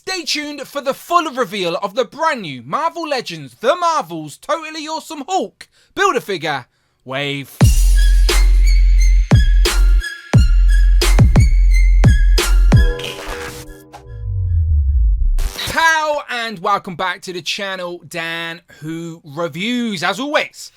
Stay tuned for the full reveal of the brand new Marvel Legends, The Marvels Totally Awesome Hulk Build-A-Figure Wave. Pow, and welcome back to the channel, Dan Who Reviews. As always,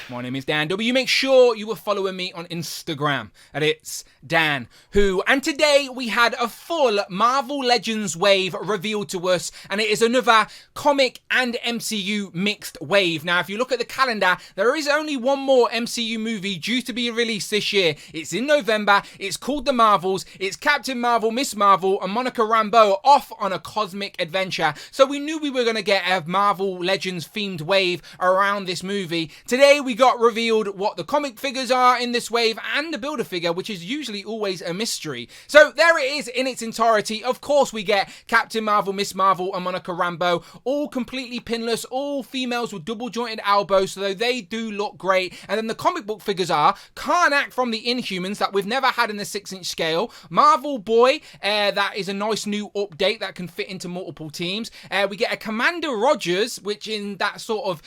my name is Dan W. Make sure you are following me on Instagram, and it's Dan Who. And today we had a full Marvel Legends wave revealed to us, and it is another comic and MCU mixed wave. Now, if you look at the calendar, there is only one more MCU movie due to be released this year. It's in November. It's called The Marvels. It's Captain Marvel, Miss Marvel, and Monica Rambeau off on a cosmic adventure. So we knew we were going to get a Marvel Legends themed wave around this movie. Today we got revealed what the comic figures are in this wave and the Build-A-Figure, which is usually always a mystery. So there it is in its entirety. Of course we get Captain Marvel, Miss Marvel, and Monica Rambeau, all completely pinless, all females with double jointed elbows, so they do look great. And then the comic book figures are Karnak from the Inhumans that we've never had in the 6-inch scale, Marvel Boy, that is a nice new update that can fit into multiple teams. We get a Commander Rogers, which in that sort of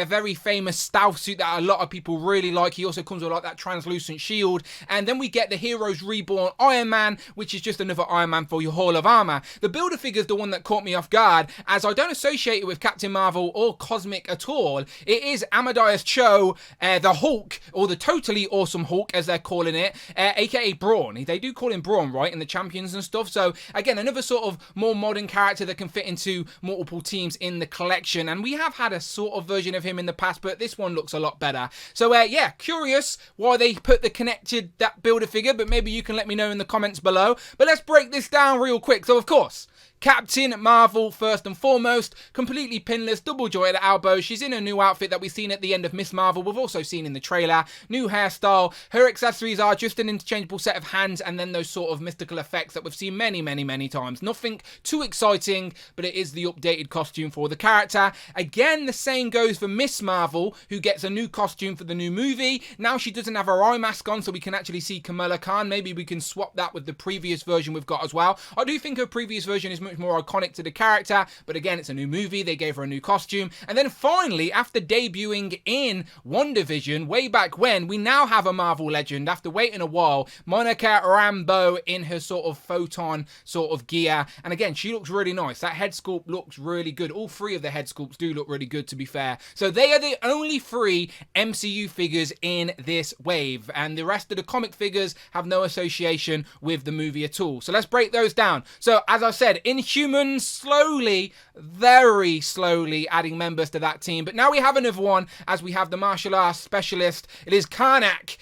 very famous stealth suit that a lot of people really like. He also comes with like that translucent shield. And then we get the Heroes Reborn Iron Man, which is just another Iron Man for your Hall of Armor. The Build-A-Figure is the one that caught me off guard, as I don't associate it with Captain Marvel or Cosmic at all. It is Amadeus Cho, the Hulk, or the Totally Awesome Hulk, as they're calling it, aka Brawn. They do call him Brawn, right, in the Champions and stuff. So again, another sort of more modern character that can fit into multiple teams in the collection, and we have had a sort of version of him in the past, but this one looks a lot better. So yeah, curious why they put the connected that Build-A-Figure, but maybe you can let me know in the comments below. But let's break this down real quick. So of course, Captain Marvel, first and foremost, completely pinless, double jointed elbows. She's in a new outfit that we've seen at the end of Miss Marvel. We've also seen in the trailer. New hairstyle. Her accessories are just an interchangeable set of hands and then those sort of mystical effects that we've seen many, many, many times. Nothing too exciting, but it is the updated costume for the character. Again, the same goes for Miss Marvel, who gets a new costume for the new movie. Now she doesn't have her eye mask on, so we can actually see Kamala Khan. Maybe we can swap that with the previous version we've got as well. I do think her previous version is much more iconic to the character, but again, it's a new movie. They gave her a new costume. And then finally, after debuting in WandaVision way back when, we now have a Marvel legend after waiting a while, Monica Rambeau in her sort of photon sort of gear. And again, she looks really nice. That head sculpt looks really good. All three of the head sculpts do look really good, to be fair. So they are the only 3 MCU figures in this wave, and the rest of the comic figures have no association with the movie at all. So let's break those down. So as I said, Inhumans slowly, very slowly adding members to that team. But now we have another one, as we have the martial arts specialist. It is Karnak,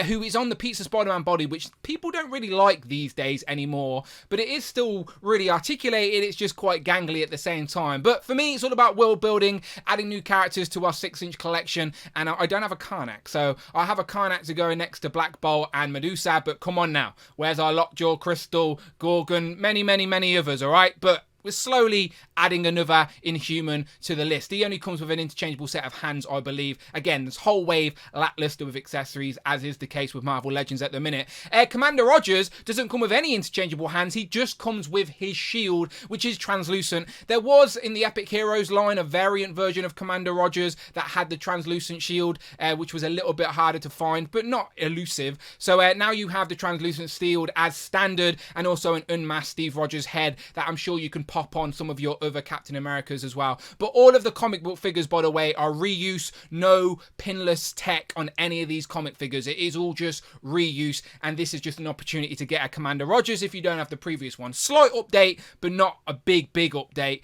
who is on the Pizza Spider-Man body, which people don't really like these days anymore. But it is still really articulated. It's just quite gangly at the same time. But for me, it's all about world building, adding new characters to our 6-inch collection. And I don't have a Karnak. So I have a Karnak to go next to Black Bolt and Medusa. But come on now. Where's our Lockjaw, Crystal, Gorgon, many, many, many others, all right? But we're slowly adding another Inhuman to the list. He only comes with an interchangeable set of hands, I believe. Again, this whole wave lackluster with accessories, as is the case with Marvel Legends at the minute. Commander Rogers doesn't come with any interchangeable hands. He just comes with his shield, which is translucent. There was, in the Epic Heroes line, a variant version of Commander Rogers that had the translucent shield, which was a little bit harder to find, but not elusive. So now you have the translucent shield as standard, and also an unmasked Steve Rogers head that I'm sure you can pop on some of your other Captain Americas as well. But all of the comic book figures, by the way, are reuse. No pinless tech on any of these comic figures. It is all just reuse, and this is just an opportunity to get a Commander Rogers if you don't have the previous one. Slight update, but not a big update.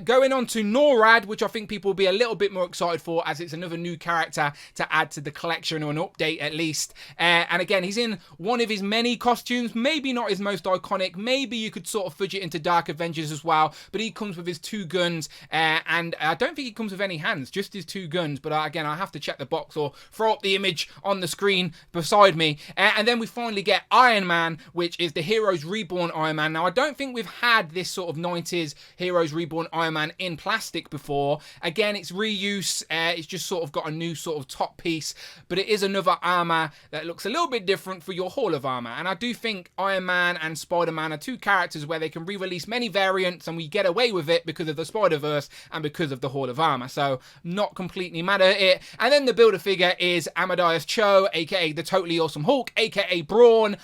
Going on to Noh-Var, which I think people will be a little bit more excited for, as it's another new character to add to the collection, or an update at least. And again, he's in one of his many costumes, maybe not his most iconic. Maybe you could sort of fudge it into Dark Avengers as well, but he comes with his 2 guns, and I don't think he comes with any hands, just his 2 guns. But again, I have to check the box or throw up the image on the screen beside me. And then we finally get Iron Man, which is the Heroes Reborn Iron Man. Now, I don't think we've had this sort of 90s Heroes Reborn Iron Man in plastic before. Again, it's reuse. It's just sort of got a new sort of top piece, but it is another armor that looks a little bit different for your Hall of Armor. And I do think Iron Man and Spider-Man are 2 characters where they can re-release many variants variants, and we get away with it because of the Spider-Verse and because of the Hall of Armor. So not completely mad at it. And then the Build-A-Figure is Amadeus Cho, aka the Totally Awesome Hulk, aka Brawn.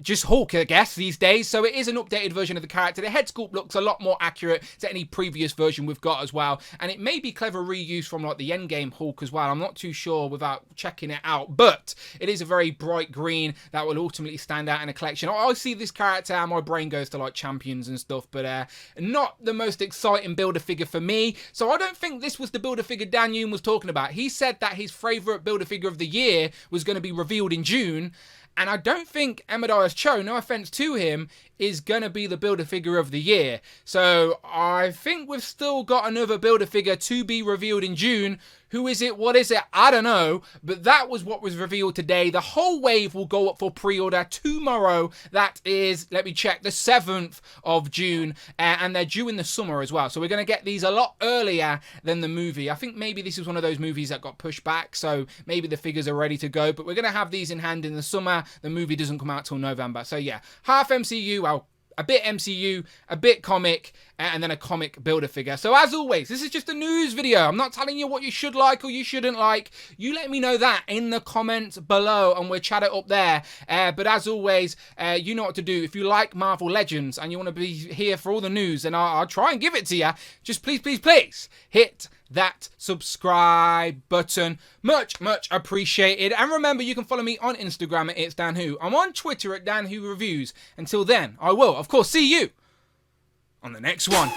Just Hulk, I guess, these days. So it is an updated version of the character. The head sculpt looks a lot more accurate to any previous version we've got as well. And it may be clever reuse from like the Endgame Hulk as well. I'm not too sure without checking it out. But it is a very bright green that will ultimately stand out in a collection. I see this character and my brain goes to like Champions and stuff. But not the most exciting Build-A-Figure for me. So I don't think this was the Build-A-Figure Dan Yoon was talking about. He said that his favourite Build-A-Figure of the year was going to be revealed in June. And I don't think Amadeus Cho, no offense to him, is going to be the Build-A-Figure of the year. So I think we've still got another Build-A-Figure to be revealed in June. Who is it? What is it? I don't know. But that was what was revealed today. The whole wave will go up for pre-order tomorrow. That is, let me check, the 7th of June. And they're due in the summer as well. So we're going to get these a lot earlier than the movie. I think maybe this is one of those movies that got pushed back. So maybe the figures are ready to go. But we're going to have these in hand in the summer. The movie doesn't come out till November. So yeah, half MCU, well, a bit MCU, a bit comic, and then a comic Build-A-Figure. So as always, this is just a news video. I'm not telling you what you should like or you shouldn't like. You let me know that in the comments below and we'll chat it up there. But as always, you know what to do. If you like Marvel Legends and you want to be here for all the news, and I'll try and give it to you, just please, please, please hit that subscribe button. Much appreciated. And remember, you can follow me on Instagram at It's Dan Who. I'm on Twitter at Dan Who Reviews. Until then, I will, of course, see you on the next one.